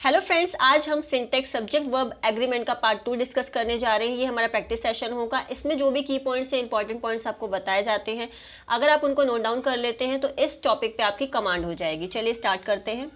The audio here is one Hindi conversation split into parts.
हेलो फ्रेंड्स, आज हम सिंटेक्स सब्जेक्ट वर्ब एग्रीमेंट का पार्ट 2 डिस्कस करने जा रहे हैं। ये हमारा प्रैक्टिस सेशन होगा। इसमें जो भी की पॉइंट्स हैं, इंपॉर्टेंट पॉइंट्स आपको बताए जाते हैं। अगर आप उनको नोट डाउन कर लेते हैं तो इस टॉपिक पे आपकी कमांड हो जाएगी। चलिए स्टार्ट करते हैं।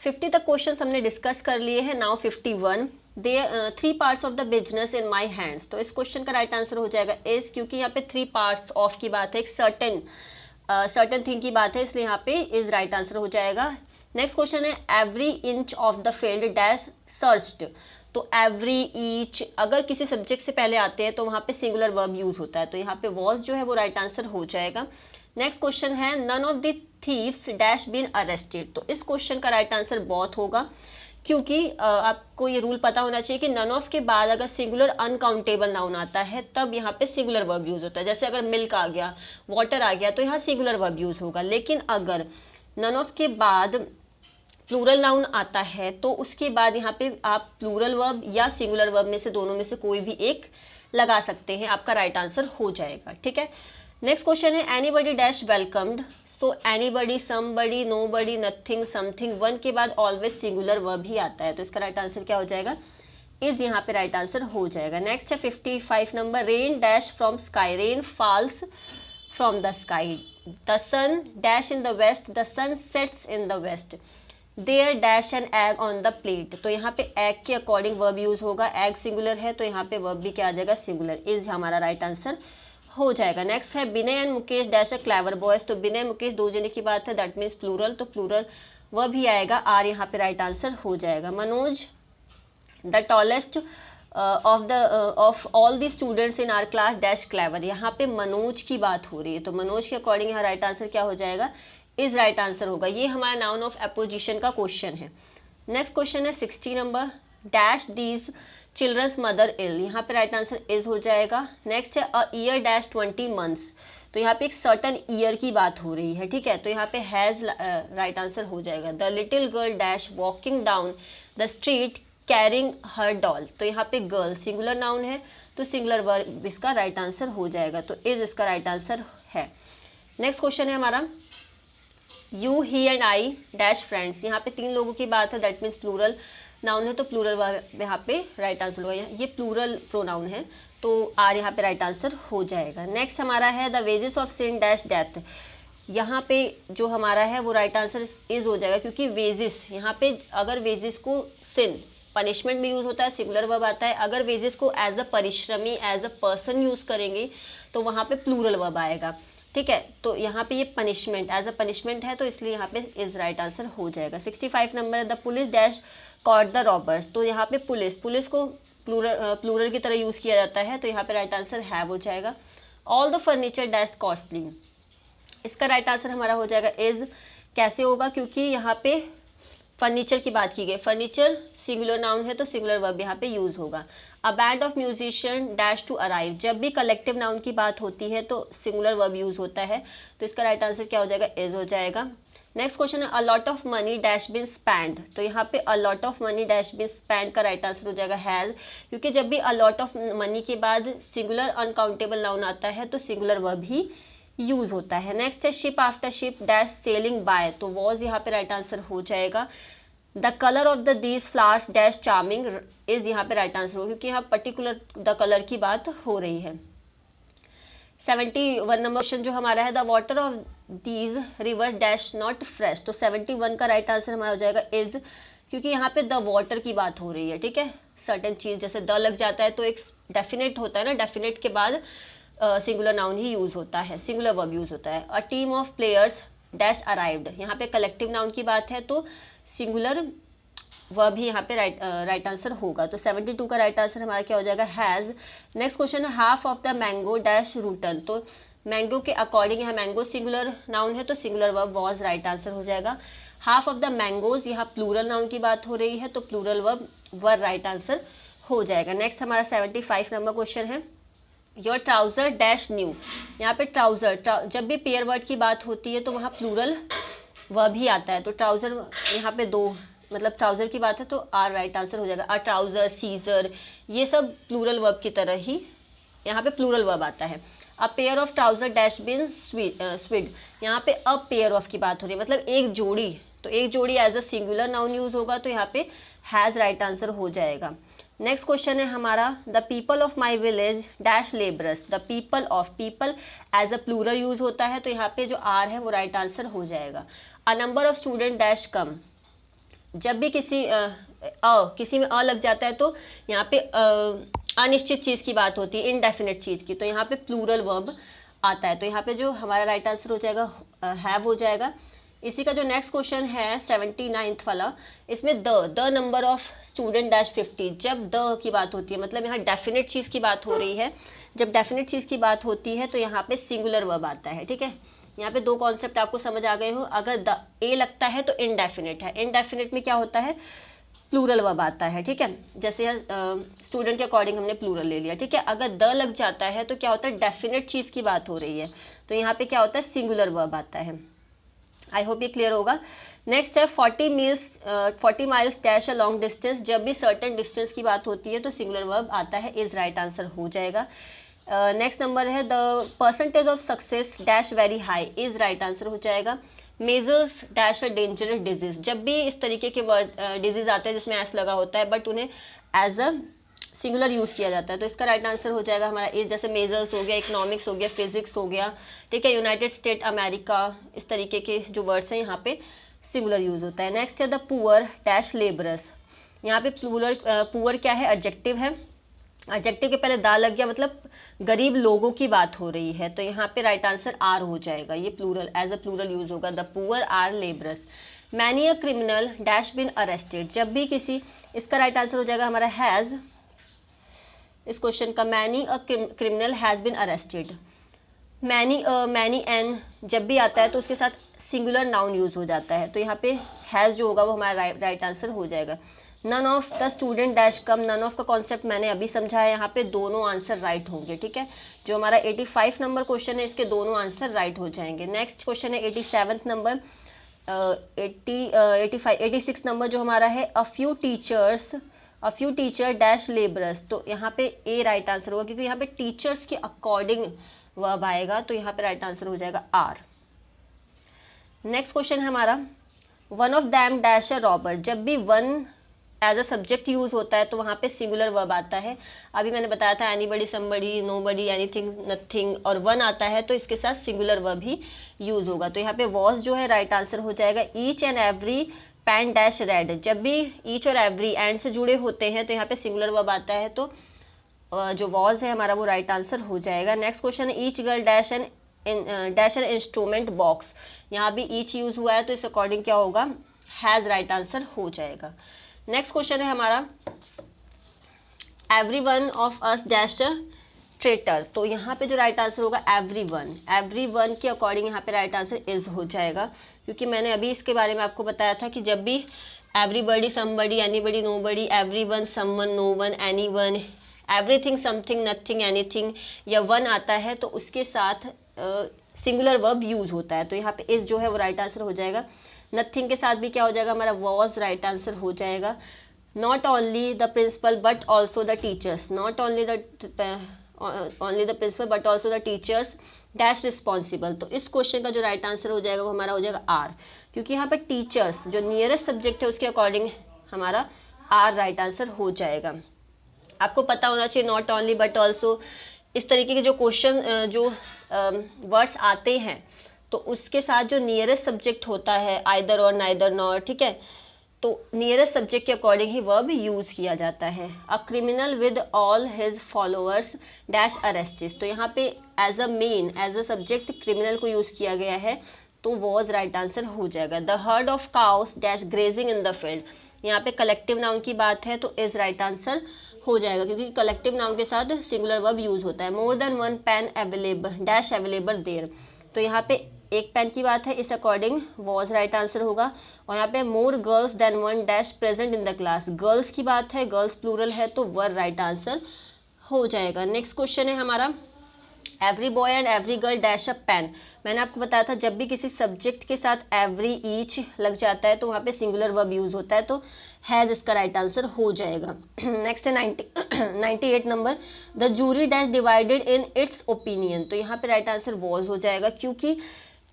50 तक क्वेश्चन हमने डिस्कस कर लिए हैं। Now 51 they 3 parts of the business in my hands. तो इस क्वेश्चन का राइट आंसर हो जाएगा इज, क्योंकि यहाँ पे 3 पार्ट्स ऑफ की बात है, एक सर्टेन थिंग की बात है, इसलिए यहाँ पे इज राइट आंसर हो जाएगा। नेक्स्ट क्वेश्चन है every inch of the field dash searched. तो एवरी ईच अगर किसी सब्जेक्ट से पहले आते हैं तो वहाँ पे सिंगुलर वर्ब यूज होता है, तो यहाँ पे वॉज जो है वो राइट आंसर हो जाएगा। नेक्स्ट क्वेश्चन है none of the thieves dash been arrested. तो इस क्वेश्चन का राइट आंसर बहुत होगा, क्योंकि आपको ये रूल पता होना चाहिए कि नन ऑफ के बाद अगर सिंगुलर अनकाउंटेबल नाउन आता है तब यहाँ पे सिंगुलर वर्ब यूज होता है। जैसे अगर मिल्क आ गया, वाटर आ गया, तो यहाँ सिंगुलर वर्ब यूज होगा। लेकिन अगर नन ऑफ के बाद प्लूरल नाउन आता है तो उसके बाद यहाँ पे आप प्लूरल वर्ब या सिंगुलर वर्ब में से दोनों में से कोई भी एक लगा सकते हैं, आपका राइट आंसर हो जाएगा। ठीक है। नेक्स्ट क्वेश्चन है anybody dash welcomed. So anybody, somebody, nobody, nothing, something, one के बाद ऑलवेज सिंगुलर वर्ब ही आता है, तो इसका राइट आंसर क्या हो जाएगा? इज यहाँ पे राइट आंसर हो जाएगा। नेक्स्ट है 55 number rain dash from sky. Rain falls from the sky. The sun dash in the west. The sun sets in the west. There dash an egg on the plate. तो यहाँ पे एग के अकॉर्डिंग वर्ब यूज होगा। एग सिंगुलर है तो यहाँ पे वर्ब भी क्या आ जाएगा? सिंगुलर। इज हमारा राइट आंसर हो जाएगा। नेक्स्ट है Vinay and Mukesh dash a clever boys. तो विनय मुकेश दो जने की बात है, दैट मीन्स प्लूरल, तो प्लूरल वर्ब ही आएगा। आर यहाँ पे राइट आंसर हो जाएगा। Manoj the tallest of all the students in are class dash clever. यहाँ पे मनोज की बात हो रही है, तो मनोज के अकॉर्डिंग यहाँ राइट आंसर क्या हो जाएगा? इज राइट आंसर होगा। ये हमारा नाउन ऑफ अपोजिशन का क्वेश्चन है। नेक्स्ट क्वेश्चन है 60 number dash these childrens mother ill. यहाँ पे राइट आंसर इज हो जाएगा। नेक्स्ट है अ ईयर डैश 20 मंथ्स। तो यहाँ पे एक सर्टन ईयर की बात हो रही है, ठीक है, तो यहाँ पे हैज़ राइट आंसर हो जाएगा। The little girl dash walking down the street carrying her doll. तो यहाँ पे गर्ल सिंगुलर नाउन है, तो सिंगुलर वर्ब इसका राइट आंसर हो जाएगा, तो इज इसका राइट आंसर है। नेक्स्ट क्वेश्चन है हमारा you he and I dash friends. यहाँ पे 3 लोगों की बात है, दैट मीन्स प्लूरल नाउन है, तो प्लूरल वर्ब यहाँ पे राइट आंसर होगा। ये प्लूरल प्रोनाउन है, तो आर यहाँ पे राइट आंसर हो जाएगा। नेक्स्ट हमारा है the wages of sin dash death. यहाँ पे जो हमारा है वो राइट आंसर इज हो जाएगा, क्योंकि वेजेस यहाँ पे अगर वेजेस को सिन पनिशमेंट में यूज़ होता है, सिंगुलर वर्ब आता है। अगर वेजेस को एज अ परिश्रमी, एज अ पर्सन यूज़ करेंगे तो वहाँ पे प्लूरल वर्ब आएगा, ठीक है। तो यहाँ पे ये पनिशमेंट एज अ पनिशमेंट है, तो इसलिए यहाँ पे इज राइट आंसर हो जाएगा। 65 नंबर है the police dash caught the robbers. तो यहाँ पे पुलिस को प्लूरल की तरह यूज़ किया जाता है, तो यहाँ पे राइट आंसर हैव हो जाएगा। All the furniture dash costly. इसका राइट आंसर हमारा हो जाएगा इज। कैसे होगा? क्योंकि यहाँ पे फर्नीचर की बात की गई, फर्नीचर सिंगुलर नाउन है तो सिंगुलर वर्ब यहाँ पे यूज होगा। A band of musician dash to arrive. जब भी कलेक्टिव नाउन की बात होती है तो सिंगुलर वर्ब यूज होता है, तो इसका राइट आंसर क्या हो जाएगा? इज हो जाएगा। नेक्स्ट क्वेश्चन है a lot of money dash been spend. तो यहाँ पे a lot of money dash been spend का राइट आंसर हो जाएगा हैज, क्योंकि जब भी अ लॉट ऑफ मनी के बाद सिंगुलर अनकाउंटेबल नाउन आता है तो सिंगुलर वर्ब ही यूज होता है। नेक्स्ट है ship after ship dash sailing by. तो वॉज यहाँ पे राइट आंसर हो जाएगा। The colour of the these flowers dash charming is यहाँ पे राइट आंसर होगा, क्योंकि यहाँ पर्टिकुलर द कलर की बात हो रही है। 71 नंबर क्वेश्चन जो हमारा है the water of these rivers dash not fresh. तो 71 का राइट आंसर हमारा हो जाएगा इज, क्योंकि यहाँ पे द वाटर की बात हो रही है, ठीक है। सर्टेन चीज़ जैसे द लग जाता है तो एक डेफिनेट होता है ना, डेफिनेट के बाद सिंगुलर नाउन ही यूज़ होता है, सिंगुलर वर्ब यूज़ होता है। A team of players dash arrived. यहाँ पे कलेक्टिव नाउन की बात है तो सिंगुलर वर्ब ही यहाँ पे राइट आंसर होगा, तो 72 का राइट आंसर हमारा क्या हो जाएगा? हैज़। नेक्स्ट क्वेश्चन है half of the mango dash routine. तो मैंगो के अकॉर्डिंग यहाँ मैंगो सिंगुलर नाउन है तो singular verb was right answer हो जाएगा। हाफ ऑफ द मैंगोज यहाँ प्लूरल नाउन की बात हो रही है तो प्लूरल वर्ब वर राइट आंसर हो जाएगा। नेक्स्ट हमारा 75 नंबर क्वेश्चन है योर ट्राउज़र डैश न्यू। यहाँ पे ट्राउज़र जब भी पेयर वर्ड की बात होती है तो वहाँ प्लूरल वर्ब ही आता है, तो ट्राउज़र यहाँ पे 2 मतलब ट्राउज़र की बात है तो आर राइट आंसर हो जाएगा। अ ट्राउज़र, सीजर, ये सब प्लूरल वर्ब की तरह ही यहाँ पे प्लूरल वर्ब आता है। A pair of trouser dash been sewed. यहाँ पे अ पेयर ऑफ की बात हो रही है, मतलब एक जोड़ी तो एक जोड़ी as a singular noun use होगा, तो यहाँ पे हैज़ राइट आंसर हो जाएगा। नेक्स्ट क्वेश्चन है हमारा, the people of my village dash labours. The people of, people as a plural use होता है, तो यहाँ पे जो आर है वो राइट आंसर हो जाएगा। A number of student dash come, जब भी किसी में अ लग जाता है तो यहाँ पे अनिश्चित चीज़ की बात होती है, इनडेफिनेट चीज़ की, तो यहाँ पे प्लूरल वर्ब आता है, तो यहाँ पे जो हमारा राइट आंसर हो जाएगा हैव हो जाएगा। इसी का जो नेक्स्ट क्वेश्चन है 79th वाला, इसमें the number of student dash 50, जब द की बात होती है मतलब यहाँ डेफिनेट चीज़ की बात हो रही है, जब डेफिनेट चीज़ की बात होती है तो यहाँ पे सिंगुलर वर्ब आता है, ठीक है। यहाँ पे दो कॉन्सेप्ट आपको समझ आ गए हो। अगर द ए लगता है तो इनडेफिनेट है, इनडेफिनेट में क्या होता है, प्लूरल वर्ब आता है, ठीक है। जैसे स्टूडेंट के अकॉर्डिंग हमने प्लूरल ले लिया, ठीक है। अगर द लग जाता है तो क्या होता है, डेफिनेट चीज़ की बात हो रही है, तो यहाँ पे क्या होता है, सिंगुलर वर्ब आता है। आई होप ये क्लियर होगा। नेक्स्ट है 40 miles dash a long distance, जब भी सर्टेन डिस्टेंस की बात होती है तो सिंगुलर वर्ब आता है, इज राइट आंसर हो जाएगा। नेक्स्ट नंबर है the percentage of success dash very high, is right answer हो जाएगा। Measures dash a dangerous disease, जब भी इस तरीके के वर्ड डिजीज आते हैं जिसमें एस लगा होता है बट उन्हें एज अ सिंगुलर यूज़ किया जाता है, तो इसका राइट आंसर हो जाएगा हमारा इज। जैसे मेजर्स हो गया, इकोनॉमिक्स हो गया, फिजिक्स हो गया, ठीक है, यूनाइटेड स्टेट अमेरिका, इस तरीके के जो वर्ड्स हैं यहाँ पे सिंगुलर यूज़ होता है। नेक्स्ट है द पुअर डैश लेबरस, यहाँ पे पुअर क्या है, एडजेक्टिव है, एडजेक्टिव के पहले दा लग गया मतलब गरीब लोगों की बात हो रही है, तो यहाँ पे राइट आंसर आर हो जाएगा, ये plural as a plural use होगा, the poor are labourers. Many a criminal dash been arrested, जब भी किसी, इसका राइट आंसर हो जाएगा हमारा हैज़, इस क्वेश्चन का many a criminal has been arrested. Many an जब भी आता है तो उसके साथ सिंगुलर नाउन यूज़ हो जाता है, तो यहाँ पे हैज़ जो होगा वो हमारा राइट आंसर हो जाएगा। None of the student dash come, none of का कॉन्सेप्ट मैंने अभी समझा है, यहाँ पे दोनों आंसर राइट होंगे, ठीक है। जो हमारा 85 नंबर क्वेश्चन है इसके दोनों आंसर राइट हो जाएंगे। नेक्स्ट क्वेश्चन है 87 नंबर, 86 नंबर जो हमारा है, a few teacher dash labours, तो यहाँ पे ए राइट आंसर होगा क्योंकि यहाँ पे टीचर्स के अकॉर्डिंग वर्ब आएगा, तो यहाँ पे राइट आंसर हो जाएगा आर। नेक्स्ट क्वेश्चन है हमारा, one of them dash a robber, जब भी one as a subject use होता है तो वहाँ पे सिंगुलर वर्ब आता है। अभी मैंने बताया था anybody, somebody, nobody, anything, nothing, और वन आता है तो इसके साथ सिंगुलर वर्ब ही यूज होगा, तो यहाँ पे वॉज जो है राइट आंसर हो जाएगा। Each and every pan dash red, जब भी ईच और एवरी एंड से जुड़े होते हैं तो यहाँ पे सिंगुलर वर्ब आता है, तो जो वॉज है हमारा वो राइट आंसर हो जाएगा। नेक्स्ट क्वेश्चन है each girl dash an instrument box, यहाँ भी ईच यूज हुआ है तो इस अकॉर्डिंग क्या होगा, हैज़ राइट आंसर हो जाएगा। नेक्स्ट क्वेश्चन है हमारा, every one of us dash traitor, तो यहाँ पे जो राइट आंसर होगा एवरी वन के अकॉर्डिंग यहाँ पे राइट आंसर इज हो जाएगा, क्योंकि मैंने अभी इसके बारे में आपको बताया था कि जब भी everybody, somebody, anybody, nobody, every one, someone, no one, any one, everything, something, nothing, anything या वन आता है तो उसके साथ सिंगुलर वर्ब यूज होता है, तो यहाँ पे इज जो है वो राइट आंसर हो जाएगा। नथिंग के साथ भी क्या हो जाएगा हमारा, वॉज राइट आंसर हो जाएगा। Not only the principal but also the teachers, not only the principal but also the teachers dash responsible, तो इस क्वेश्चन का जो राइट आंसर हो जाएगा वो हमारा हो जाएगा आर, क्योंकि यहाँ पे टीचर्स जो नियरेस्ट सब्जेक्ट है उसके अकॉर्डिंग हमारा आर राइट आंसर हो जाएगा। आपको पता होना चाहिए नॉट ओनली बट ऑल्सो, इस तरीके के जो क्वेश्चन जो वर्ड्स आते हैं तो उसके साथ जो नियरेस्ट सब्जेक्ट होता है, आइदर और नाइदर नॉर, ठीक है, तो नियरेस्ट सब्जेक्ट के अकॉर्डिंग ही वर्ब यूज़ किया जाता है। A criminal with all his followers dash arrested, तो यहाँ पे एज अ सब्जेक्ट क्रिमिनल को यूज़ किया गया है, तो वॉज राइट आंसर हो जाएगा। The heard of cows dash grazing in the field, यहाँ पे कलेक्टिव नाउन की बात है तो इज राइट आंसर हो जाएगा, क्योंकि कलेक्टिव नाउन के साथ सिंगुलर वर्ब यूज़ होता है। More than one pen available dash available there, तो यहाँ पे एक पेन की बात है, इस अकॉर्डिंग वॉज राइट आंसर होगा। और यहाँ पे more girls than one dash present in the class, girls की बात है, गर्ल्स प्लूरल है तो वर राइट आंसर हो जाएगा। नेक्स्ट क्वेश्चन है हमारा, every boy and every girl dash a pen, मैंने आपको बताया था जब भी किसी सब्जेक्ट के साथ एवरी, ईच लग जाता है तो वहाँ पे सिंगुलर वर्ब यूज़ होता है, तो हैज़ इसका राइट आंसर हो जाएगा। नेक्स्ट है 98 number, the jury dash divided in its opinion, तो यहाँ पे राइट आंसर वॉज हो जाएगा, क्योंकि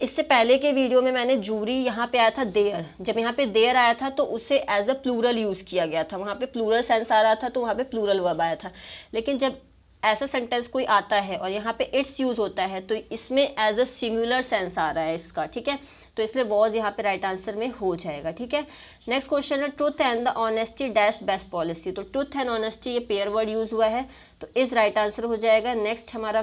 इससे पहले के वीडियो में मैंने जूरी, यहाँ पे आया था देयर, जब यहाँ पे देयर आया था तो उसे एज अ प्लूरल यूज़ किया गया था, वहाँ पे प्लूरल सेंस आ रहा था तो वहाँ पे प्लूरल वर्ब आया था। लेकिन जब ऐसा सेंटेंस कोई आता है और यहाँ पे इट्स यूज़ होता है तो इसमें एज अ सिंगुलर सेंस आ रहा है इसका, ठीक है, तो इसलिए वॉज यहाँ पे राइट आंसर में हो जाएगा, ठीक है। नेक्स्ट क्वेश्चन है truth and the honesty dash best policy, तो ट्रूथ एंड ऑनेस्टी ये पेयर वर्ड यूज़ हुआ है तो इस राइट आंसर हो जाएगा। नेक्स्ट हमारा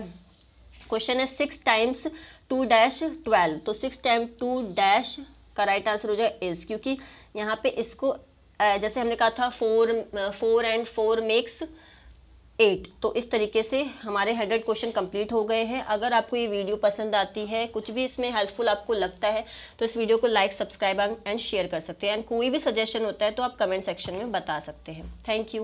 क्वेश्चन है 6 टाइम्स 2 डैश 12, तो 6 टाइम 2 डैश का राइट आंसर हो जाएगा इज, क्योंकि यहाँ पे इसको जैसे हमने कहा था 4 एंड 4 मेक्स 8, तो इस तरीके से हमारे 100 क्वेश्चन कंप्लीट हो गए हैं। अगर आपको ये वीडियो पसंद आती है, कुछ भी इसमें हेल्पफुल आपको लगता है तो इस वीडियो को लाइक, सब्सक्राइब एंड शेयर कर सकते हैं। एंड कोई भी सजेशन होता है तो आप कमेंट सेक्शन में बता सकते हैं। Thank you.